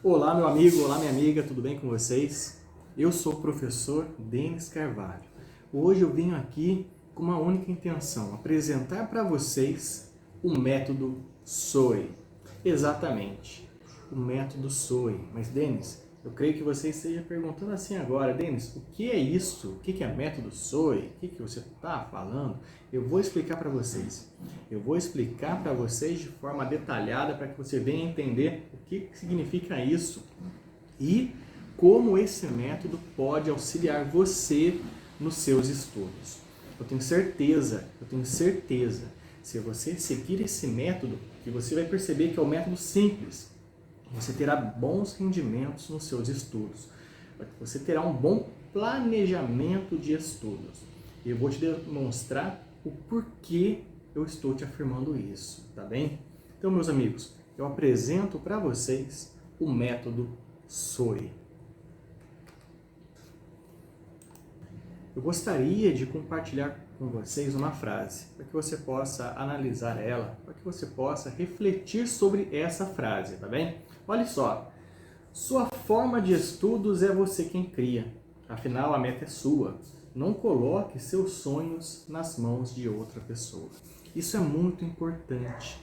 Olá, meu amigo, olá, minha amiga, tudo bem com vocês? Eu sou o professor Denis Carvalho. Hoje eu venho aqui com uma única intenção, apresentar para vocês o método SOE. Exatamente, o método SOE. Mas, Denis, eu creio que você esteja perguntando assim agora, Denis, o que é isso? O que é método SOE? O que você está falando? Eu vou explicar para vocês. Eu vou explicar para vocês de forma detalhada para que você venha entender o que significa isso e como esse método pode auxiliar você nos seus estudos. Eu tenho certeza, se você seguir esse método, que você vai perceber que é um método simples, você terá bons rendimentos nos seus estudos. Você terá um bom planejamento de estudos. E eu vou te demonstrar o porquê eu estou te afirmando isso, tá bem? Então, meus amigos, eu apresento para vocês o método SOE. Eu gostaria de compartilhar com vocês uma frase, para que você possa analisar ela, para que você possa refletir sobre essa frase, tá bem? Olha só, sua forma de estudos é você quem cria, afinal a meta é sua. Não coloque seus sonhos nas mãos de outra pessoa. Isso é muito importante,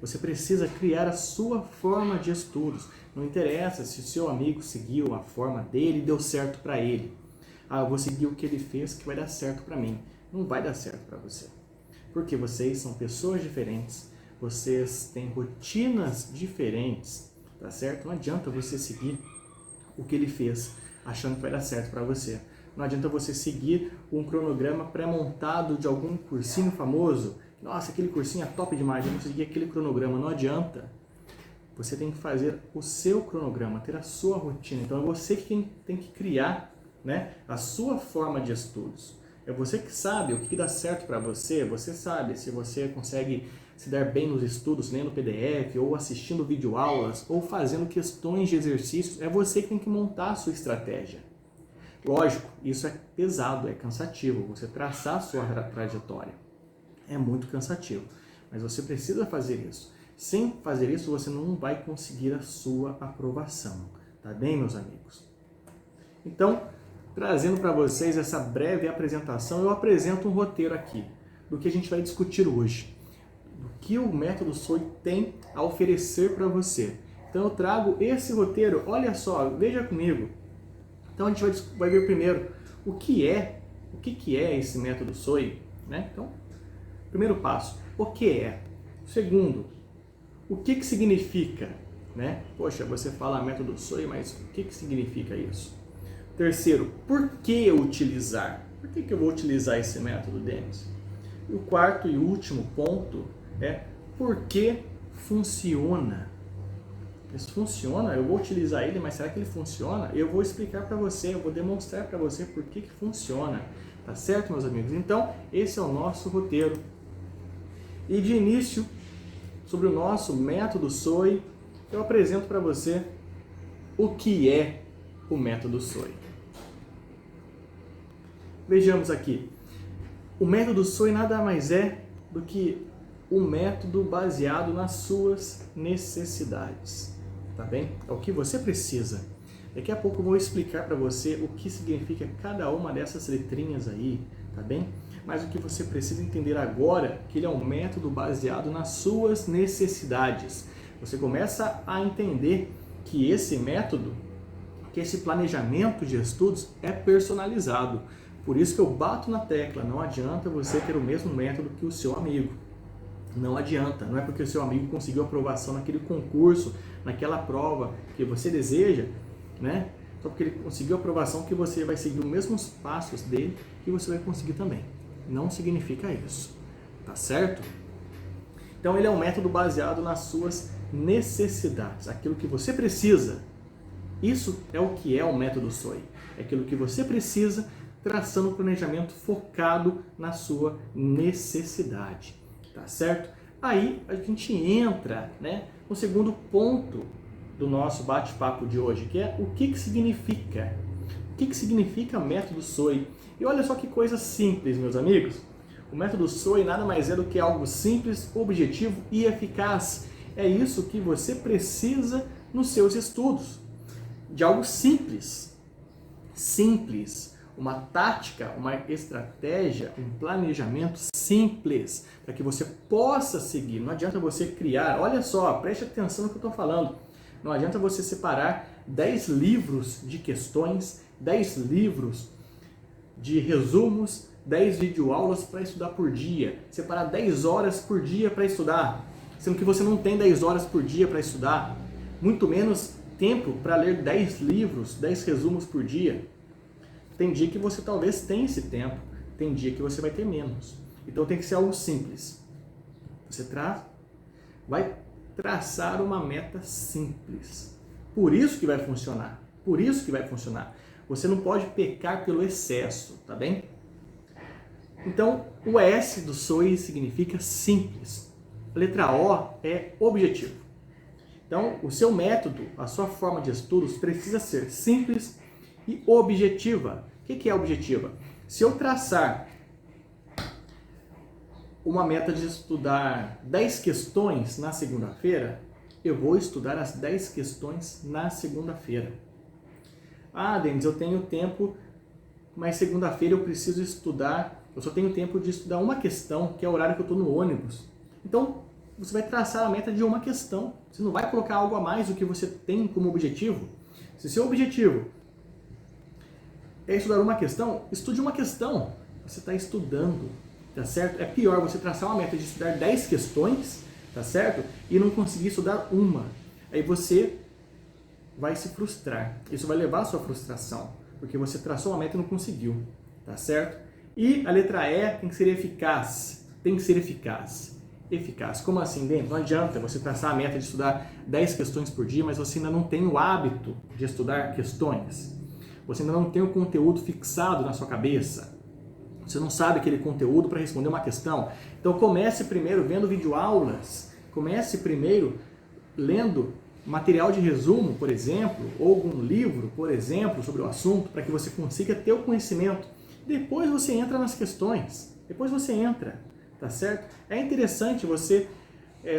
Você precisa criar a sua forma de estudos. Não interessa se o seu amigo seguiu a forma dele e deu certo para ele. Eu vou seguir o que ele fez que vai dar certo para mim. Não vai dar certo para você. Porque vocês são pessoas diferentes, vocês têm rotinas diferentes, tá certo? Não adianta você seguir o que ele fez achando que vai dar certo para você. Não adianta você seguir um cronograma pré-montado de algum cursinho famoso. Nossa, aquele cursinho é top demais, eu vou seguir aquele cronograma. Não adianta. Você tem que fazer o seu cronograma, ter a sua rotina. Então é você que tem que criar, né, a sua forma de estudos. É você que sabe o que dá certo para você. Você sabe se você consegue se dar bem nos estudos, lendo PDF, ou assistindo videoaulas, ou fazendo questões de exercícios. É você que tem que montar a sua estratégia. Lógico, isso é pesado, é cansativo, você traçar a sua trajetória. É muito cansativo, mas você precisa fazer isso. Sem fazer isso, você não vai conseguir a sua aprovação. Tá bem, meus amigos? Então, trazendo para vocês essa breve apresentação, eu apresento um roteiro aqui do que a gente vai discutir hoje. Do que o método SOE tem a oferecer para você. Então, eu trago esse roteiro, olha só, veja comigo. Então a gente vai ver primeiro o que é esse método SOE, né? Então, primeiro passo, o que é? Segundo, o que significa, né? Poxa, você fala método SOE, mas o que significa isso? Terceiro, por que utilizar? Por que eu vou utilizar esse método, Denis? E o quarto e último ponto é por que funciona. Isso funciona, eu vou utilizar ele, mas será que ele funciona? Eu vou explicar para você, eu vou demonstrar para você por que funciona. Tá certo, meus amigos? Então, esse é o nosso roteiro. E de início, sobre o nosso método SOE, eu apresento para você o que é o método SOE. Vejamos aqui. O método SOE nada mais é do que um método baseado nas suas necessidades. Tá bem? É o que você precisa. Daqui a pouco eu vou explicar para você o que significa cada uma dessas letrinhas aí, tá bem? Mas o que você precisa entender agora é que ele é um método baseado nas suas necessidades. Você começa a entender que esse método, que esse planejamento de estudos é personalizado. Por isso que eu bato na tecla, não adianta você ter o mesmo método que o seu amigo. Não adianta, não é porque o seu amigo conseguiu aprovação naquele concurso, naquela prova que você deseja, né? Só porque ele conseguiu aprovação que você vai seguir os mesmos passos dele que você vai conseguir também. Não significa isso, tá certo? Então ele é um método baseado nas suas necessidades, aquilo que você precisa. Isso é o que é o método SOE. É aquilo que você precisa, traçando um planejamento focado na sua necessidade. Tá certo? Aí a gente entra, né, no segundo ponto do nosso bate-papo de hoje, que é o que significa. O que significa método SOE? E olha só que coisa simples, meus amigos. O método SOE nada mais é do que algo simples, objetivo e eficaz. É isso que você precisa nos seus estudos. De algo simples. Simples. Uma tática, uma estratégia, um planejamento simples, para que você possa seguir. Não adianta você criar, olha só, preste atenção no que eu estou falando. Não adianta você separar 10 livros de questões, 10 livros de resumos, 10 videoaulas para estudar por dia. Separar 10 horas por dia para estudar, sendo que você não tem 10 horas por dia para estudar. Muito menos tempo para ler 10 livros, 10 resumos por dia. Tem dia que você talvez tenha esse tempo, tem dia que você vai ter menos. Então tem que ser algo simples. Você vai traçar uma meta simples. Por isso que vai funcionar. Por isso que vai funcionar. Você não pode pecar pelo excesso, tá bem? Então, o S do SOI significa simples. A letra O é objetivo. Então, o seu método, a sua forma de estudos precisa ser simples e objetiva. O que é objetiva? Se eu traçar uma meta de estudar 10 questões na segunda-feira, eu vou estudar as 10 questões na segunda-feira. Ah, Denis, eu tenho tempo, mas segunda-feira eu preciso estudar, eu só tenho tempo de estudar uma questão, que é o horário que eu estou no ônibus. Então, você vai traçar a meta de uma questão. Você não vai colocar algo a mais do que você tem como objetivo. Se seu objetivo é estudar uma questão, estude uma questão. Você está estudando, tá certo? É pior você traçar uma meta de estudar 10 questões, tá certo? E não conseguir estudar uma. Aí você vai se frustrar. Isso vai levar à sua frustração, porque você traçou uma meta e não conseguiu, tá certo? E a letra E tem que ser eficaz. Tem que ser eficaz. Eficaz. Como assim, Dentro? Não adianta você traçar a meta de estudar 10 questões por dia, mas você ainda não tem o hábito de estudar questões. Você ainda não tem o conteúdo fixado na sua cabeça. Você não sabe aquele conteúdo para responder uma questão. Então comece primeiro vendo videoaulas. Comece primeiro lendo material de resumo, por exemplo, ou algum livro, por exemplo, sobre o assunto, para que você consiga ter o conhecimento. Depois você entra nas questões. Depois você entra, tá certo? É interessante você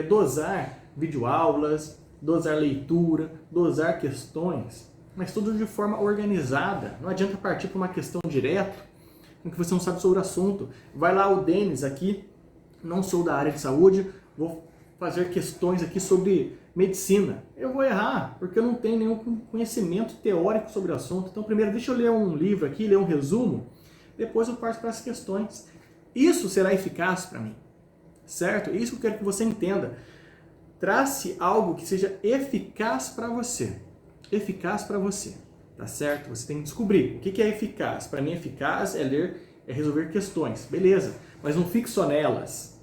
dosar videoaulas, dosar leitura, dosar questões, mas tudo de forma organizada. Não adianta partir para uma questão direto, em que você não sabe sobre o assunto. Vai lá o Denis aqui, não sou da área de saúde, vou fazer questões aqui sobre medicina. Eu vou errar, porque eu não tenho nenhum conhecimento teórico sobre o assunto. Então primeiro deixa eu ler um livro aqui, ler um resumo, depois eu parto para as questões. Isso será eficaz para mim, certo? Isso que eu quero que você entenda. Trace algo que seja eficaz para você. Eficaz para você, tá certo? Você tem que descobrir o que é eficaz. Para mim, eficaz é ler, é resolver questões, beleza? Mas não fique só nelas.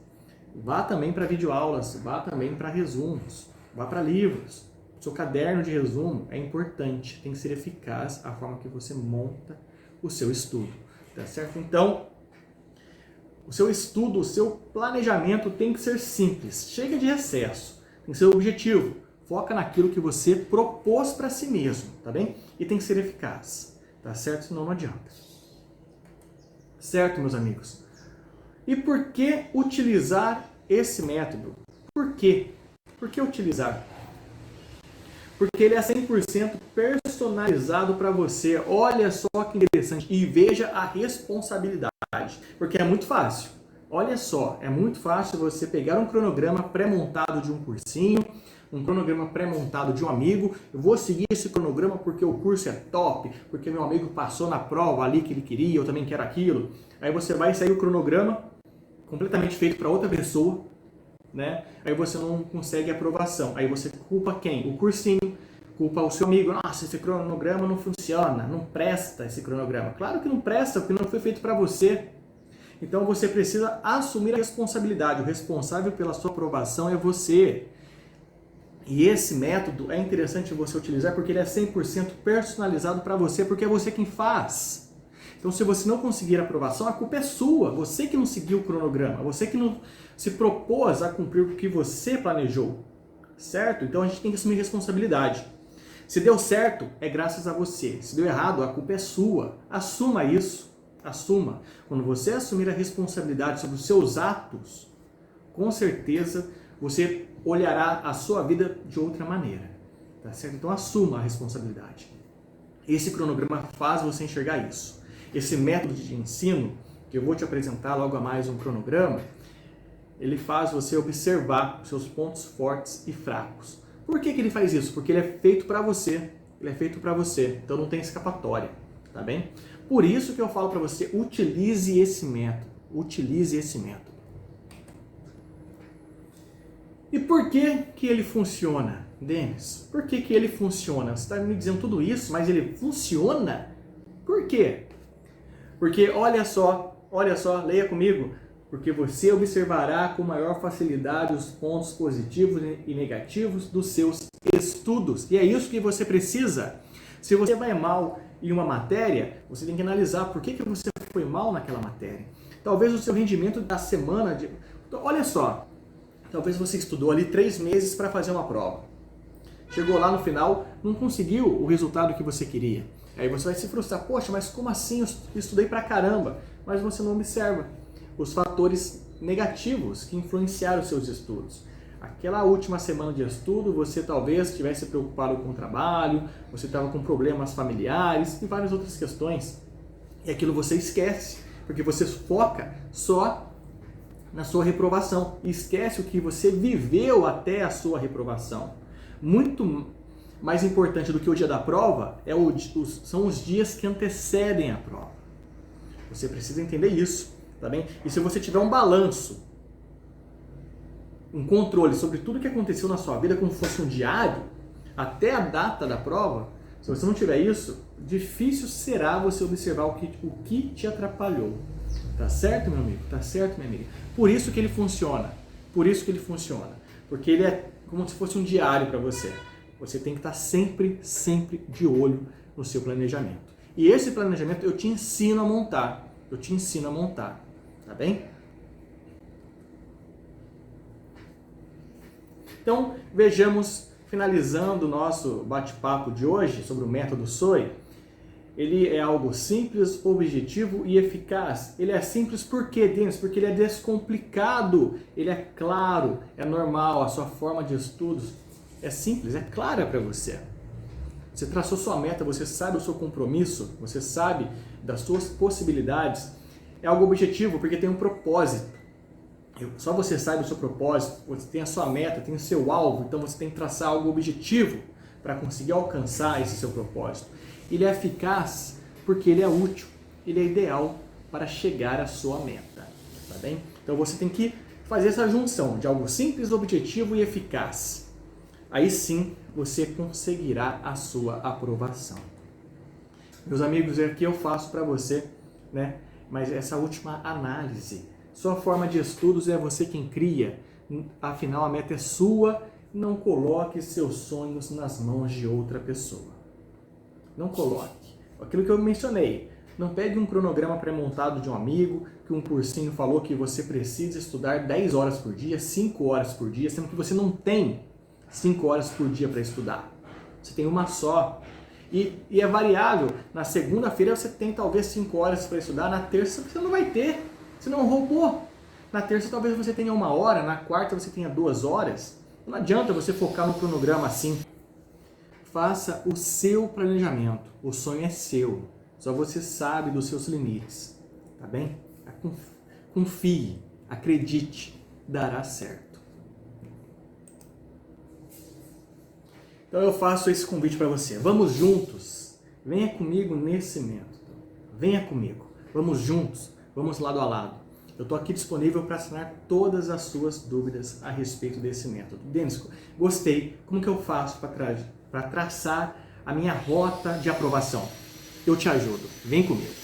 Vá também para videoaulas, vá também para resumos, vá para livros. Seu caderno de resumo é importante, tem que ser eficaz a forma que você monta o seu estudo, tá certo? Então, o seu estudo, o seu planejamento tem que ser simples. Chega de excesso, tem que ser objetivo. Foca naquilo que você propôs para si mesmo, tá bem? E tem que ser eficaz, tá certo? Senão não adianta. Certo, meus amigos? E por que utilizar esse método? Por quê? Por que utilizar? Porque ele é 100% personalizado para você. Olha só que interessante. E veja a responsabilidade. Porque é muito fácil. Olha só, é muito fácil você pegar um cronograma pré-montado de um cursinho, um cronograma pré-montado de um amigo. Eu vou seguir esse cronograma porque o curso é top, porque meu amigo passou na prova ali que ele queria, eu também quero aquilo. Aí você vai sair o cronograma completamente feito para outra pessoa, né? Aí você não consegue aprovação. Aí você culpa quem? O cursinho, culpa o seu amigo. Nossa, esse cronograma não funciona, não presta esse cronograma. Claro que não presta, porque não foi feito para você. Então você precisa assumir a responsabilidade. O responsável pela sua aprovação é você. E esse método é interessante você utilizar porque ele é 100% personalizado para você, porque é você quem faz. Então se você não conseguir aprovação, a culpa é sua. Você que não seguiu o cronograma, você que não se propôs a cumprir o que você planejou. Certo? Então a gente tem que assumir responsabilidade. Se deu certo, é graças a você. Se deu errado, a culpa é sua. Assuma isso. Assuma. Quando você assumir a responsabilidade sobre os seus atos, com certeza você olhará a sua vida de outra maneira. tá certo? Então assuma a responsabilidade. Esse cronograma faz você enxergar isso. Esse método de ensino, que eu vou te apresentar logo a mais um cronograma, ele faz você observar os seus pontos fortes e fracos. Por que ele faz isso? Porque ele é feito para você. Ele é feito para você, então não tem escapatória, tá bem? Por isso que eu falo para você, utilize esse método. Utilize esse método. E por que ele funciona, Denis? Por que ele funciona? Você está me dizendo tudo isso, mas ele funciona? Por quê? Porque olha só, leia comigo. Porque você observará com maior facilidade os pontos positivos e negativos dos seus estudos. E é isso que você precisa. Se você vai mal em uma matéria, você tem que analisar por que você foi mal naquela matéria. Talvez o seu rendimento da semana... Então, olha só, talvez você estudou ali 3 meses para fazer uma prova. Chegou lá no final, não conseguiu o resultado que você queria. Aí você vai se frustrar. Poxa, mas como assim? Eu estudei pra caramba. Mas você não observa os fatores negativos que influenciaram os seus estudos. Aquela última semana de estudo, você talvez estivesse preocupado com o trabalho, você estava com problemas familiares e várias outras questões. E aquilo você esquece, porque você foca só na sua reprovação e esquece o que você viveu até a sua reprovação. Muito mais importante do que o dia da prova são os dias que antecedem a prova. Você precisa entender isso. Tá bem? E se você tiver um balanço, um controle sobre tudo que aconteceu na sua vida, como se fosse um diário, até a data da prova, se você não tiver isso, difícil será você observar o que te atrapalhou. Tá certo, meu amigo? Tá certo, minha amiga? Por isso que ele funciona. Por isso que ele funciona. Porque ele é como se fosse um diário para você. Você tem que estar sempre de olho no seu planejamento. E esse planejamento eu te ensino a montar. Tá bem? Então, vejamos, finalizando o nosso bate-papo de hoje sobre o método SOI, ele é algo simples, objetivo e eficaz. Ele é simples por quê, Denis? Porque ele é descomplicado, ele é claro, é normal, a sua forma de estudos é simples, é clara para você. Você traçou sua meta, você sabe o seu compromisso, você sabe das suas possibilidades. É algo objetivo porque tem um propósito. Só você sabe o seu propósito, você tem a sua meta, tem o seu alvo, então você tem que traçar algo objetivo para conseguir alcançar esse seu propósito. Ele é eficaz porque ele é útil, ele é ideal para chegar à sua meta, tá bem? Então você tem que fazer essa junção de algo simples, objetivo e eficaz. Aí sim você conseguirá a sua aprovação. Meus amigos, é aqui eu faço para você, né? Mas essa última análise. Sua forma de estudos é você quem cria, afinal a meta é sua, não coloque seus sonhos nas mãos de outra pessoa. Não coloque. Aquilo que eu mencionei, não pegue um cronograma pré-montado de um amigo, que um cursinho falou que você precisa estudar 10 horas por dia, 5 horas por dia, sendo que você não tem 5 horas por dia para estudar. Você tem uma só. E é variável. Na segunda-feira você tem talvez 5 horas para estudar, na terça você não vai ter. Você não roubou. Na terça talvez você tenha 1 hora, na quarta você tenha 2 horas. Não adianta você focar no cronograma assim. Faça o seu planejamento. O sonho é seu. Só você sabe dos seus limites. Tá bem? Confie, acredite, dará certo. Então eu faço esse convite para você. Vamos juntos. Venha comigo nesse método. Venha comigo. Vamos juntos. Vamos lado a lado. Eu estou aqui disponível para sanar todas as suas dúvidas a respeito desse método. Denis, gostei. Como que eu faço para traçar a minha rota de aprovação? Eu te ajudo. Vem comigo.